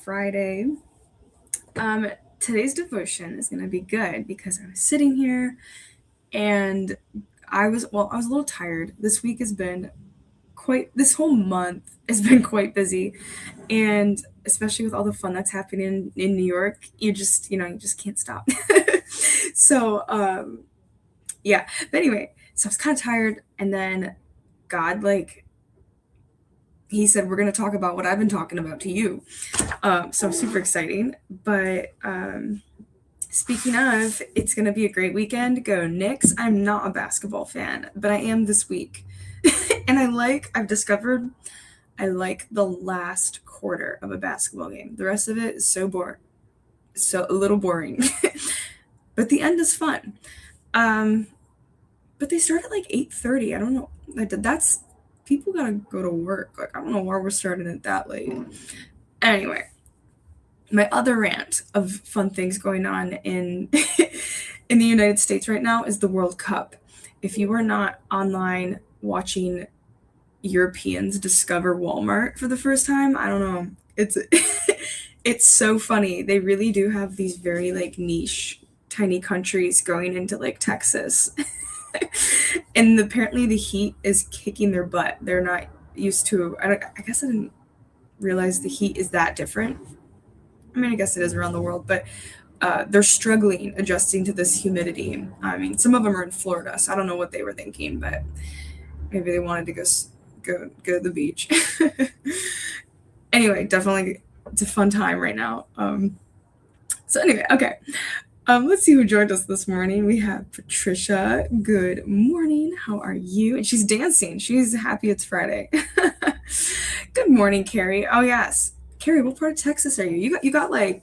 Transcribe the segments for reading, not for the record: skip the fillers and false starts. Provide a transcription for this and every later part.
Friday. Today's devotion is going to be good because I was sitting here and I was a little tired. This whole month has been quite busy, and especially with all the fun that's happening in New York, you just can't stop. so, yeah. But anyway, so I was kind of tired, and then God, he said, we're going to talk about what I've been talking about to you. So super exciting. But speaking of, it's going to be a great weekend. Go Knicks. I'm not a basketball fan, but I am this week. And I've discovered I like the last quarter of a basketball game. The rest of it is so boring. So a little boring. But the end is fun. But they start at like 8:30. I don't know. That's people gotta go to work. I don't know why we're starting it that late. Anyway, my other rant of fun things going on in in the United States right now is the World Cup. If you are not online watching Europeans discover Walmart for the first time, I don't know. It's so funny. They really do have these very niche tiny countries going into Texas. And apparently the heat is kicking their butt. They're not used to. I guess I didn't realize the heat is that different. I mean, I guess it is around the world, but they're struggling adjusting to this humidity. I mean, some of them are in Florida, so I don't know what they were thinking, but maybe they wanted to go to the beach. Anyway, definitely it's a fun time right now. So anyway, okay. Let's see who joined us this morning. We have Patricia. Good morning. How are you? And she's dancing. She's happy it's Friday. Good morning, Carrie. Oh yes, Carrie. What part of Texas are you? You got I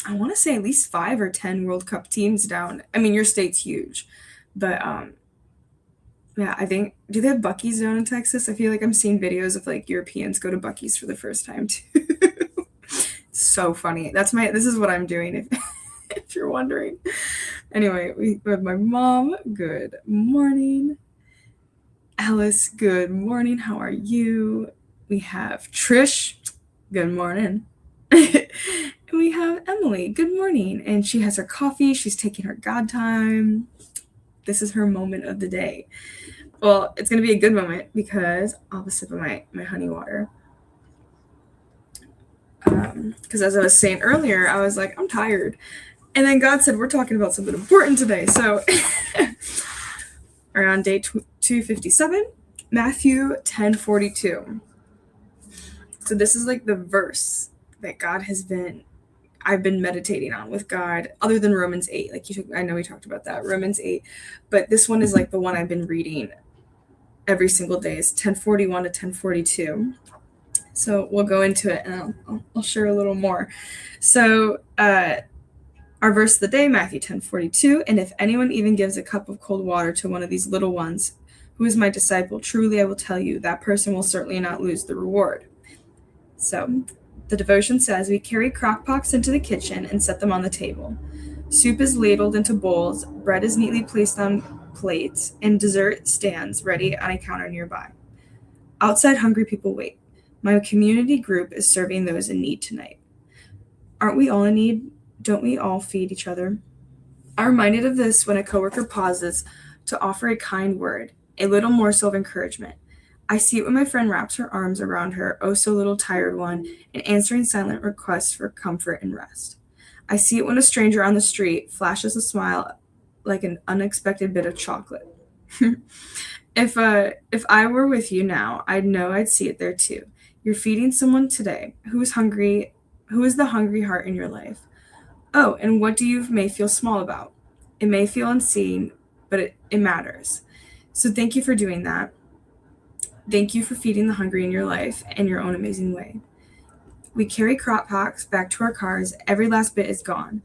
want to say at least 5 or 10 World Cup teams down. I mean, your state's huge, but yeah, I think do they have Buc-ee's down in Texas? I feel like I'm seeing videos of Europeans go to Buc-ee's for the first time too. So funny. This is what I'm doing if you're wondering. Anyway, we have my mom. Good morning. Alice, good morning. How are you? We have Trish. Good morning. And we have Emily. Good morning. And she has her coffee. She's taking her God time. This is her moment of the day. Well, it's going to be a good moment because I'll have a sip of my honey water. Because as I was saying earlier, I was like, I'm tired. And then God said, we're talking about something important today. So we're on day 257, Matthew 10:42. So this is the verse that I've been meditating on with God, other than Romans 8. I know we talked about that, Romans 8. But this one is the one I've been reading every single day. It's 10:41 to 10:42. So we'll go into it and I'll share a little more. So our verse of the day, Matthew 10:42, and if anyone even gives a cup of cold water to one of these little ones, who is my disciple, truly I will tell you, that person will certainly not lose the reward. So the devotion says, we carry crock pots into the kitchen and set them on the table. Soup is ladled into bowls, bread is neatly placed on plates, and dessert stands ready on a counter nearby. Outside, hungry people wait. My community group is serving those in need tonight. Aren't we all in need? Don't we all feed each other? I'm reminded of this when a coworker pauses to offer a kind word, a little morsel of encouragement. I see it when my friend wraps her arms around her oh so little tired one and answering silent requests for comfort and rest. I see it when a stranger on the street flashes a smile like an unexpected bit of chocolate. If I were with you now, I'd know I'd see it there too. You're feeding someone today who's hungry. Who is the hungry heart in your life? Oh, and what do you may feel small about? It may feel unseen, but it matters. So thank you for doing that. Thank you for feeding the hungry in your life in your own amazing way. We carry crock pots back to our cars. Every last bit is gone.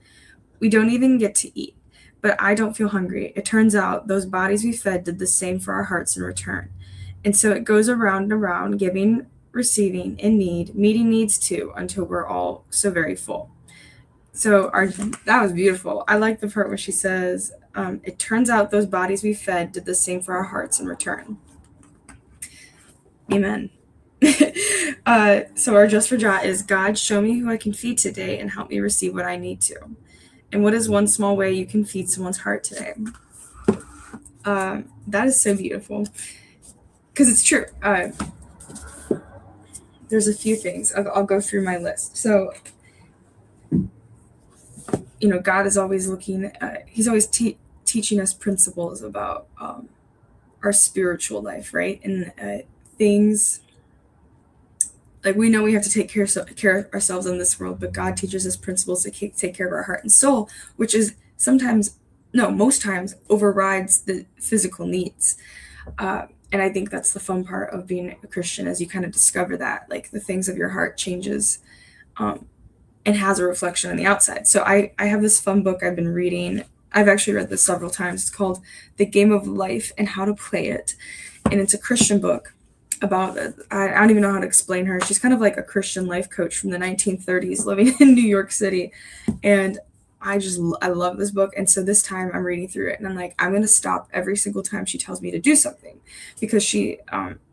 We don't even get to eat. But I don't feel hungry. It turns out those bodies we fed did the same for our hearts in return. And so it goes around and around, giving, receiving, in need, meeting needs too, until we're all so very full. So that was beautiful. I like the part where she says, it turns out those bodies we fed did the same for our hearts in return. Amen. So our just for Jot is God, show me who I can feed today and help me receive what I need to. And what is one small way you can feed someone's heart today? That is so beautiful because it's true. There's a few things. I'll go through my list. So, God is always looking, he's always teaching us principles about our spiritual life, right? And things like we know we have to take care of ourselves in this world, but God teaches us principles to take care of our heart and soul, which is most times overrides the physical needs. And I think that's the fun part of being a Christian, as you kind of discover that, like, the things of your heart changes, and has a reflection on the outside. So I have this fun book I've been reading. I've actually read this several times. It's called The Game of Life and How to Play It. And it's a Christian book about, I don't even know how to explain her. She's kind of like a Christian life coach from the 1930s living in New York City. And I love this book. And so this time I'm reading through it and I'm like, I'm going to stop every single time she tells me to do something, because she,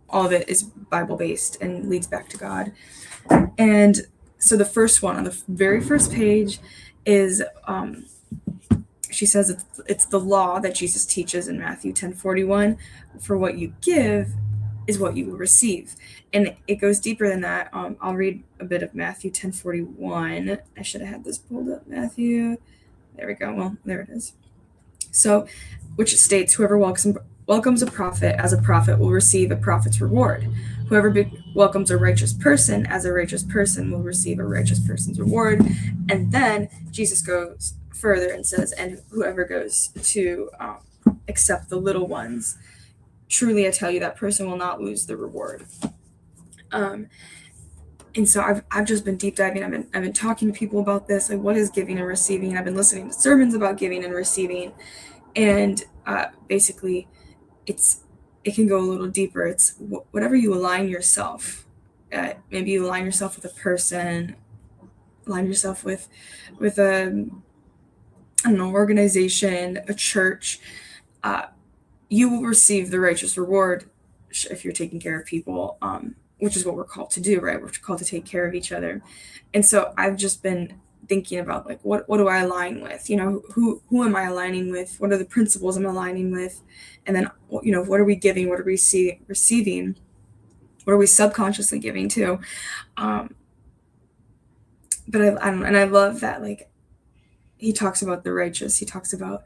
all of it is Bible based and leads back to God. And so the first one on the very first page is, she says it's the law that Jesus teaches in Matthew 10:41. For what you give is what you will receive. And it goes deeper than that. I'll read a bit of Matthew 10:41. I should have had this pulled up. Matthew. There we go. Well, there it is. So, which states, whoever welcomes a prophet as a prophet will receive a prophet's reward. Whoever welcomes a righteous person as a righteous person will receive a righteous person's reward. And then Jesus goes further and says, and whoever goes to accept the little ones, truly I tell you, that person will not lose the reward. And so I've just been deep diving. I've been talking to people about this, like, what is giving and receiving. I've been listening to sermons about giving and receiving, and basically, it can go a little deeper. It's whatever you align yourself. Maybe you align yourself with a person, align yourself with a, I don't know, organization, a church. You will receive the righteous reward if you're taking care of people, which is what we're called to do, right? We're called to take care of each other. And so I've just been thinking about, like, what do I align with? Who am I aligning with? What are the principles I'm aligning with? And then, what are we giving? What are we receiving? What are we subconsciously giving to? But I don't know, and I love that, like, he talks about the righteous. He talks about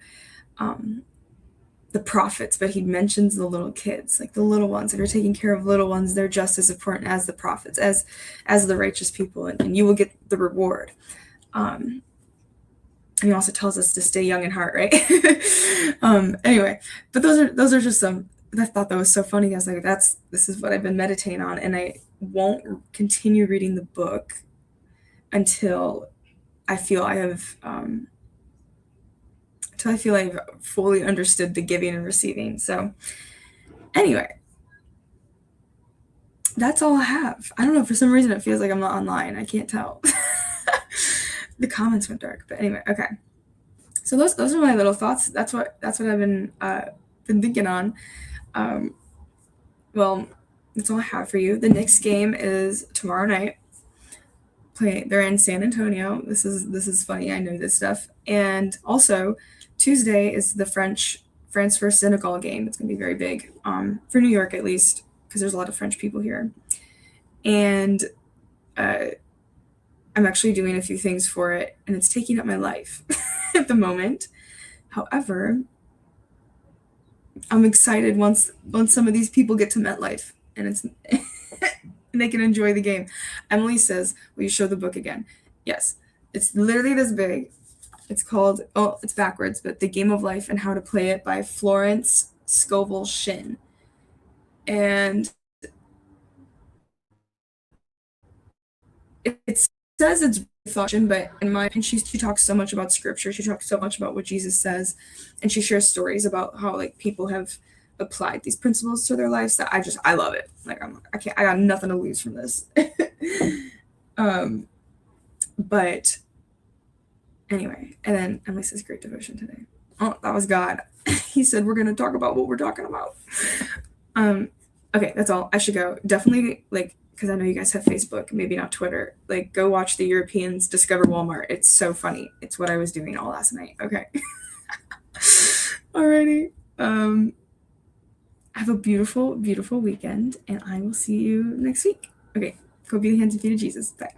the prophets, but he mentions the little kids, like the little ones that are taking care of little ones. They're just as important as the prophets, as the righteous people, and you will get the reward. And he also tells us to stay young in heart, right? Anyway, but those are just some. I thought that was so funny. I was like, this is what I've been meditating on, and I won't continue reading the book until I feel I've fully understood the giving and receiving. So anyway, that's all I have. I don't know, for some reason it feels like I'm not online. I can't tell. The comments went dark, but anyway, okay. So those are my little thoughts. That's what I've been thinking on. Well, that's all I have for you. The next game is tomorrow night. They're in San Antonio. This is funny. I know this stuff. And also Tuesday is the France versus Senegal game. It's gonna be very big, for New York at least, because there's a lot of French people here. And I'm actually doing a few things for it, and it's taking up my life at the moment. However, I'm excited once some of these people get to MetLife and it's and they can enjoy the game. Emily says, will you show the book again? Yes. It's literally this big. It's called, it's backwards, but The Game of Life and How to Play It by Florence Scovel Shinn. And it says it's fiction, but in my opinion, she talks so much about scripture. She talks so much about what Jesus says, and she shares stories about how, like, people have applied these principles to their lives that I love it. Like, I got nothing to lose from this. But anyway, and then Emily says, great devotion today. Oh, that was God. He said, we're going to talk about what we're talking about. Okay, that's all. I should go. Definitely, like, because I know you guys have Facebook, maybe not Twitter. Like, go watch the Europeans discover Walmart. It's so funny. It's what I was doing all last night. Okay. Alrighty. Have a beautiful, beautiful weekend, and I will see you next week. Okay. Go be the hands and feet of Jesus. Bye.